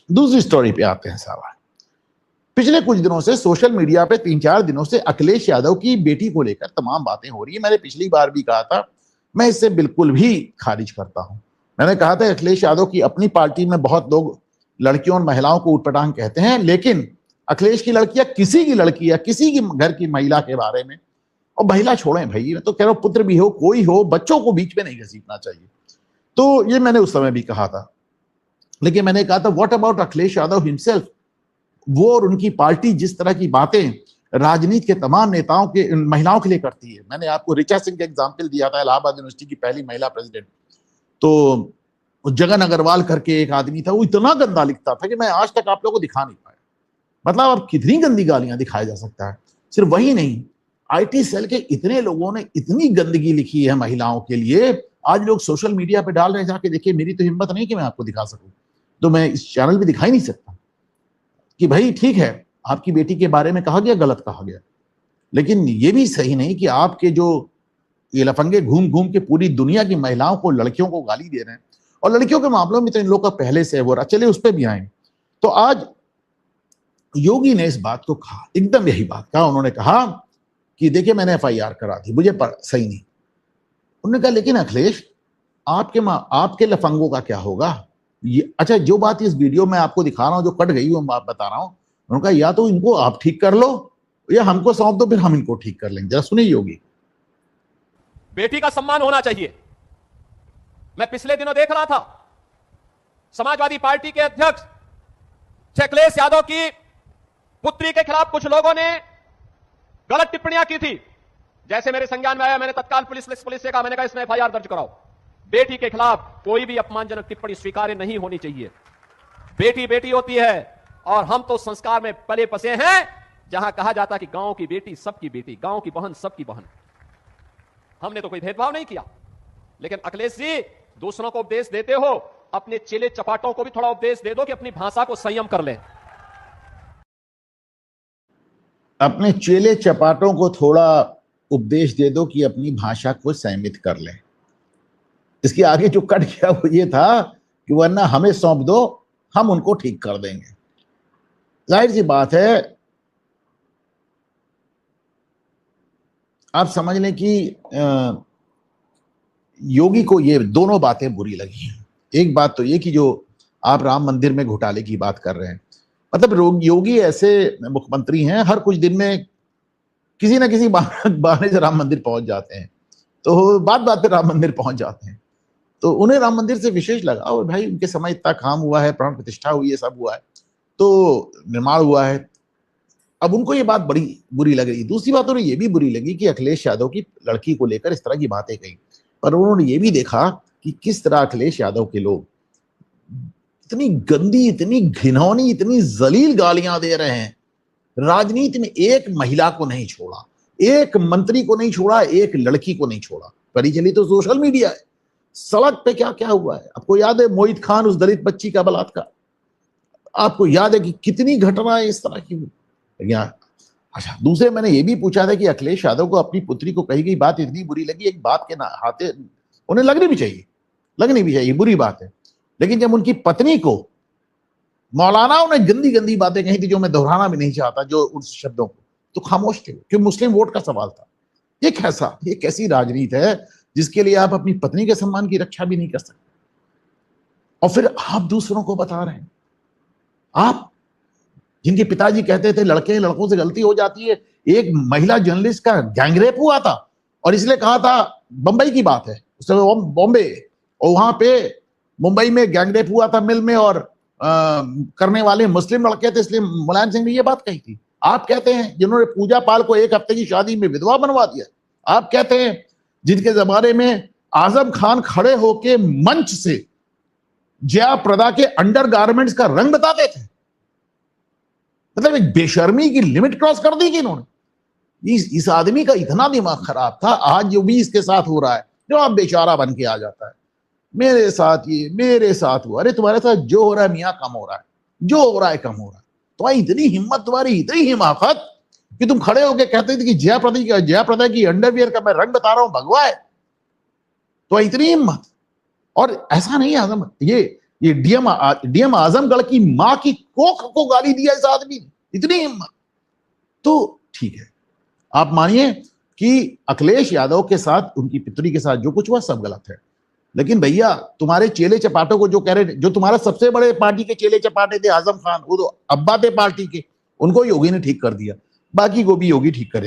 दूसरी स्टोरी पे आते हैं साहब। पिछले कुछ दिनों से सोशल मीडिया पे 3-4 दिनों से अखिलेश यादव की बेटी को लेकर तमाम बातें हो रही है। मैंने पिछली बार भी कहा था, मैं इससे बिल्कुल भी खारिज करता हूं। मैंने कहा था अखिलेश यादव की अपनी पार्टी में बहुत लोग लड़कियों और महिलाओं को ऊटपटांग कहते हैं, लेकिन अखिलेश की लड़की या किसी की लड़की या किसी की घर की महिला के बारे में, और महिला छोड़ें भाई, मैं तो कह रहा हूं पुत्र भी हो कोई हो, बच्चों को बीच में नहीं घसीटना चाहिए। तो ये मैंने उस समय भी कहा था। लेकिन मैंने कहा था what about Akhilesh Yadav himself, वो और उनकी पार्टी जिस तरह की बातें राजनीति के तमाम नेताओं के महिलाओं के लिए करती है। मैंने आपको ऋचा सिंह का एग्जाम्पल दिया था, इलाहाबाद यूनिवर्सिटी की पहली महिला प्रेसिडेंट। तो जगन अग्रवाल करके एक आदमी था, वो इतना गंदा लिखता था कि मैं आज तक आप लोगों को दिखा नहीं पाया। मतलब अब कितनी गंदी गालियां दिखाया जा सकता है। सिर्फ वही नहीं, आईटी सेल के इतने लोगों ने इतनी गंदगी लिखी है महिलाओं के लिए, आज लोग सोशल मीडिया पे डाल रहे हैं, जाके देखिए। मेरी तो हिम्मत नहीं कि मैं आपको दिखा सकूं, तो मैं इस चैनल पे दिखा ही नहीं सकता कि भाई ठीक है आपकी बेटी के बारे में कहा गया, गलत कहा गया, लेकिन ये भी सही नहीं कि आपके जो ये लफंगे घूम घूम के पूरी दुनिया की महिलाओं को, लड़कियों को गाली दे रहे हैं। और लड़कियों के मामलों में तो इन लोग का पहले से है वो रहा, चले उस पर भी आए। तो आज योगी ने इस बात को कहा, एकदम यही बात कहा। उन्होंने कहा कि देखिए मैंने एफआईआर करा थी, मुझे सही नहीं। उन्होंने कहा लेकिन अखिलेश आपके लफंगों का क्या होगा? ये अच्छा, जो बात इस वीडियो में आपको दिखा रहा हूं, जो कट गई वो मैं बता रहा हूं। उन्होंने कहा या तो इनको आप ठीक कर लो या हमको सौंप दो, फिर हम इनको ठीक कर लेंगे। जरा सुनिए योगी। बेटी का सम्मान होना चाहिए। मैं पिछले दिनों देख रहा था समाजवादी पार्टी के अध्यक्ष अखिलेश यादव की पुत्री के खिलाफ कुछ लोगों ने गलत टिप्पणियां की थी। जैसे मेरे संज्ञान में आया, मैंने तत्काल पुलिस से कहा, मैंने कहा इसमें एफआईआर दर्ज कराओ। बेटी के खिलाफ कोई भी अपमानजनक टिप्पणी स्वीकार्य नहीं होनी चाहिए। बेटी बेटी होती है, और हम तो संस्कार में पले पसे हैं जहां कहा जाता कि गांव की बेटी सबकी बेटी, गांव की बहन सबकी बहन। हमने तो कोई भेदभाव नहीं किया। लेकिन अखिलेश जी, दूसरों को उपदेश देते हो, अपने चेले चपाटों को भी थोड़ा उपदेश दे दो कि अपनी भाषा को संयम कर लें। अपने चेले चपाटों को थोड़ा उपदेश दे दो कि अपनी भाषा को संयमित कर लें। इसके आगे जो कट गया वो ये था कि वरना हमें सौंप दो, हम उनको ठीक कर देंगे। जाहिर सी बात है, आप समझ लें कि योगी को ये दोनों बातें बुरी लगी हैं। एक बात तो ये कि जो आप राम मंदिर में घोटाले की बात कर रहे हैं, मतलब योगी ऐसे मुख्यमंत्री हैं, हर कुछ दिन में किसी ना किसी बहाने से राम मंदिर पहुंच जाते हैं। तो बात बात पे राम मंदिर पहुंच जाते हैं। तो उन्हें राम मंदिर से विशेष लगा, और भाई उनके समय इतना काम हुआ है, प्राण प्रतिष्ठा हुई है, सब हुआ है, तो निर्माण हुआ है। अब उनको ये बात बड़ी बुरी लग रही। दूसरी बात उन्हें ये भी बुरी लगी कि अखिलेश यादव की लड़की को लेकर इस तरह की बातें कही, पर उन्होंने ये भी देखा कि किस तरह अखिलेश यादव के लोग इतनी गंदी, इतनी घिनौनी, इतनी जलील गालियां दे रहे हैं। राजनीति में एक महिला को नहीं छोड़ा, एक मंत्री को नहीं छोड़ा, एक लड़की को नहीं छोड़ा। परी चली तो सोशल मीडिया है, सड़क पे क्या क्या हुआ है। आपको याद है मोहित खान, उस दलित बच्ची का बलात्कार, आपको याद है कि कितनी घटनाएं इस तरह की हुई। अच्छा, दूसरे मैंने ये भी पूछा था कि अखिलेश यादव को अपनी पुत्री को कही गई बात इतनी बुरी लगी, एक बात के हाथे उन्हें लगनी भी चाहिए, बुरी बात है। लेकिन जब उनकी पत्नी को मौलानाओं ने गंदी गंदी बातें कही थी, जो मैं दोहराना भी नहीं चाहता, जो उस शब्दों को, तो खामोश थे, क्योंकि मुस्लिम वोट का सवाल था। ये कैसी राजनीति है जिसके लिए आप अपनी पत्नी के सम्मान की रक्षा भी नहीं कर सकते, और फिर आप दूसरों को बता रहे हैं। आप जिनके पिताजी कहते थे लड़कों से गलती हो जाती है। एक महिला जर्नलिस्ट का गैंगरेप हुआ था, और इसलिए कहा था, बंबई की बात है, बॉम्बे, और वहां पे मुंबई में गैंगरेप हुआ था मिल में, और करने वाले मुस्लिम लड़के थे, इसलिए मुलायम सिंह ने ये बात कही थी। आप कहते हैं जिन्होंने पूजा पाल को 1 हफ्ते की शादी में विधवा बनवा दिया। आप कहते हैं जिनके जमाने में आजम खान खड़े होके मंच से जया प्रदा के अंडरगारमेंट्स का रंग बताते थे। मतलब एक बेशर्मी की लिमिट क्रॉस कर दी कि इन्होंने। इस आदमी का इतना दिमाग खराब था। आज जो भी इसके साथ हो रहा है, जो आप बेचारा बन के आ जाता है, मेरे साथ ये, मेरे साथ हुआ। अरे तुम्हारे साथ जो हो रहा है मियाँ कम हो रहा है, जो हो रहा है कम हो रहा है। तुम्हारी इतनी हिम्मत, तुम्हारी इतनी हिमाकत कि तुम खड़े होके कहते थे कि जया प्रदा की अंडरवियर का मैं रंग बता रहा हूं, भगवा है। तो इतनी हिम्मत। और ऐसा नहीं आजम, ये ये डीएम आजमगढ़ की मां की कोख को गाली दिया इस आदमी ने, इतनी हिम्मत। तो ठीक है, आप मानिए कि अखिलेश यादव के साथ, उनकी पितरी के साथ जो कुछ हुआ सब गलत है, लेकिन भैया तुम्हारे चेले चपाटों को जो कह रहे, जो तुम्हारा सबसे बड़े पार्टी के चेले चपाटे थे आजम खान, वो तो अब्बा थे पार्टी के, उनको योगी ने ठीक कर दिया, बाकी को भी योगी ठीक करे।